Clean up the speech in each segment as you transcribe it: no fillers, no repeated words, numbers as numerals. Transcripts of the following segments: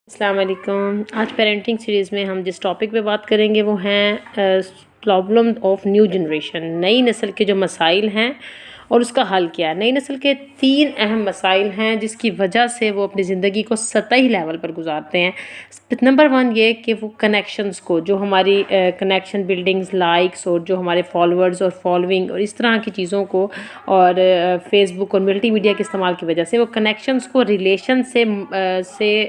السلام علیکم۔ آج پیرنٹنگ سیریز میں ہم جس ٹاپک پہ بات کریں گے وہ ہیں پرابلم آف نیو جنریشن، نئی نسل کے جو مسائل ہیں اور اس کا حل کیا ہے۔ نئی نسل کے 3 اہم مسائل ہیں جس کی وجہ سے وہ اپنی زندگی کو سطحی لیول پر گزارتے ہیں۔ نمبر 1 یہ کہ وہ کنیکشنز کو، جو ہماری کنیکشن بلڈنگز، لائکس اور جو ہمارے فالورز اور فالوئنگ اور اس طرح کی چیزوں کو، اور فیس بک اور ملٹی میڈیا کے استعمال کی وجہ سے وہ کنیکشنز کو ریلیشن سے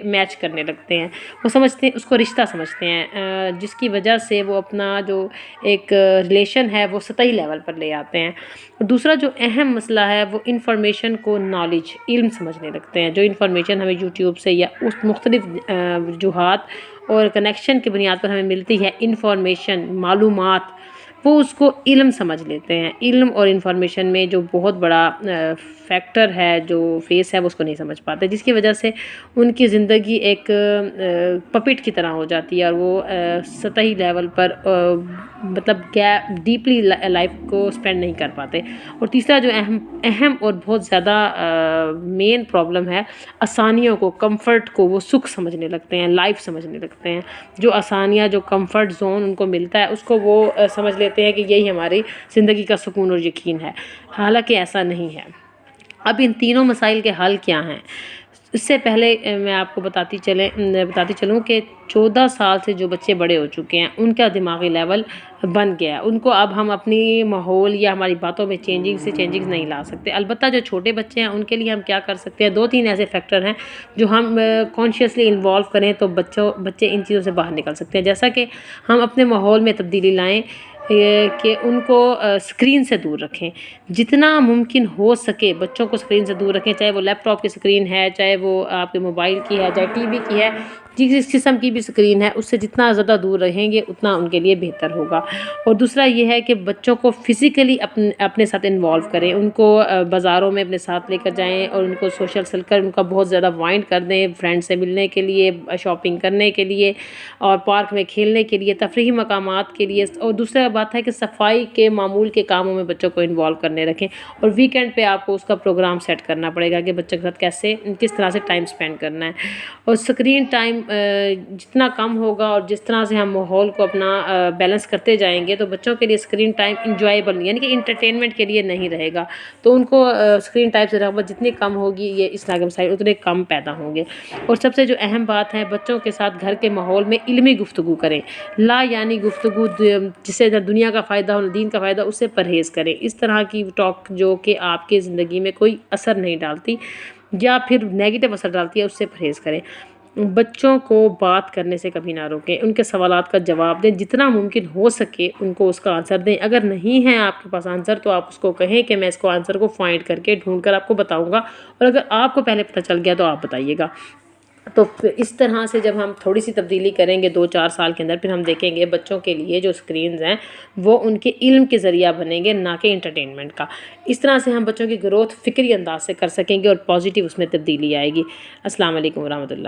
میچ کرنے لگتے ہیں۔ وہ سمجھتے ہیں، اس کو رشتہ سمجھتے ہیں، جس کی وجہ سے وہ اپنا جو ایک ریلیشن ہے وہ سطحی لیول پر لے آتے ہیں۔ اور دوسرا جو اہم مسئلہ ہے وہ انفارمیشن کو نالج، علم سمجھنے لگتے ہیں۔ جو انفارمیشن ہمیں یوٹیوب سے یا اس مختلف وجوہات اور کنیکشن کی بنیاد پر ہمیں ملتی ہے، انفارمیشن، معلومات، وہ اس کو علم سمجھ لیتے ہیں۔ علم اور انفارمیشن میں جو بہت بڑا فیکٹر ہے، جو فیس ہے، وہ اس کو نہیں سمجھ پاتے، جس کی وجہ سے ان کی زندگی ایک پپٹ کی طرح ہو جاتی ہے اور وہ سطحی لیول پر مطلب ڈیپلی لائف کو سپینڈ نہیں کر پاتے۔ اور تیسرا جو اہم اور بہت زیادہ مین پرابلم ہے، آسانیوں کو، کمفرٹ کو وہ سکھ سمجھنے لگتے ہیں، لائف سمجھنے لگتے ہیں۔ جو آسانیاں، جو کمفرٹ زون ان کو ملتا ہے، اس کو وہ سمجھ لیتے ہیں کہ یہی ہماری زندگی کا سکون اور یقین ہے، حالانکہ ایسا نہیں ہے۔ اب ان تینوں مسائل کے حل کیا ہیں؟ اس سے پہلے میں آپ کو بتاتی چلوں کہ 14 سال سے جو بچے بڑے ہو چکے ہیں ان کا دماغی لیول بن گیا ہے۔ ان کو اب ہم اپنی ماحول یا ہماری باتوں میں چینجنگ نہیں لا سکتے۔ البتہ جو چھوٹے بچے ہیں ان کے لیے ہم کیا کر سکتے ہیں، 2-3 ایسے فیکٹر ہیں جو ہم کانشیسلی انوالو کریں تو بچے ان چیزوں سے باہر نکل سکتے ہیں۔ جیسا کہ ہم اپنے ماحول میں تبدیلی لائیں کہ ان کو اسکرین سے دور رکھیں، جتنا ممکن ہو سکے بچوں کو اسکرین سے دور رکھیں، چاہے وہ لیپ ٹاپ کی اسکرین ہے، چاہے وہ آپ کے موبائل کی ہے، چاہے ٹی وی کی ہے، جس قسم کی بھی اسکرین ہے، اس سے جتنا زیادہ دور رہیں گے اتنا ان کے لیے بہتر ہوگا۔ اور دوسرا یہ ہے کہ بچوں کو فزیکلی اپنے ساتھ انوالو کریں، ان کو بازاروں میں اپنے ساتھ لے کر جائیں اور ان کو سوشل سرکل ان کا بہت زیادہ وائنڈ کر دیں، فرینڈ سے ملنے کے لیے، شاپنگ کرنے کے لیے اور پارک میں کھیلنے کے لیے، تفریحی مقامات کے لیے۔ اور دوسرا بات ہے کہ صفائی کے معمول کے کاموں میں بچوں کو انوالو کرنے رکھیں، اور ویکینڈ پہ آپ کو اس کا پروگرام سیٹ کرنا پڑے گا کہ بچوں کے ساتھ کس طرح سے ٹائم سپینڈ کرنا ہے۔ اور اسکرین ٹائم جتنا کم ہوگا اور جس طرح سے ہم ماحول کو اپنا بیلنس کرتے جائیں گے تو بچوں کے لیے اسکرین ٹائم انجوائیبل، یعنی کہ انٹرٹینمنٹ کے لیے نہیں رہے گا، تو ان کو اسکرین ٹائم سے رغبت جتنی کم ہوگی، یہ اس طرح کے مسائل اتنے کم پیدا ہوں گے۔ اور سب سے جو اہم بات ہے، بچوں کے ساتھ گھر کے ماحول میں علمی گفتگو کریں، یعنی گفتگو جس سے نہ دنیا کا فائدہ ہو نہ دین کا فائدہ، اس سے پرہیز کریں۔ اس طرح کی ٹاک جو کہ آپ کی زندگی میں کوئی اثر نہیں ڈالتی یا پھر نیگیٹو اثر ڈالتی ہے، اس سے پرہیز کریں۔ بچوں کو بات کرنے سے کبھی نہ روکیں، ان کے سوالات کا جواب دیں، جتنا ممکن ہو سکے ان کو اس کا آنسر دیں۔ اگر نہیں ہے آپ کے پاس آنسر تو آپ اس کو کہیں کہ میں اس کو آنسر کو فائنڈ کر کے ڈھونڈ کر آپ کو بتاؤں گا، اور اگر آپ کو پہلے پتہ چل گیا تو آپ بتائیے گا۔ تو اس طرح سے جب ہم تھوڑی سی تبدیلی کریں گے 2-4 سال کے اندر، پھر ہم دیکھیں گے بچوں کے لیے جو اسکرینز ہیں وہ ان کے علم کے ذریعہ بنیں گے، نہ کہ انٹرٹینمنٹ کا۔ اس طرح سے ہم بچوں کی گروتھ فکری انداز سے کر سکیں گے اور پازیٹیو اس میں تبدیلی آئے گی۔ السلام علیکم ورحمۃ اللہ۔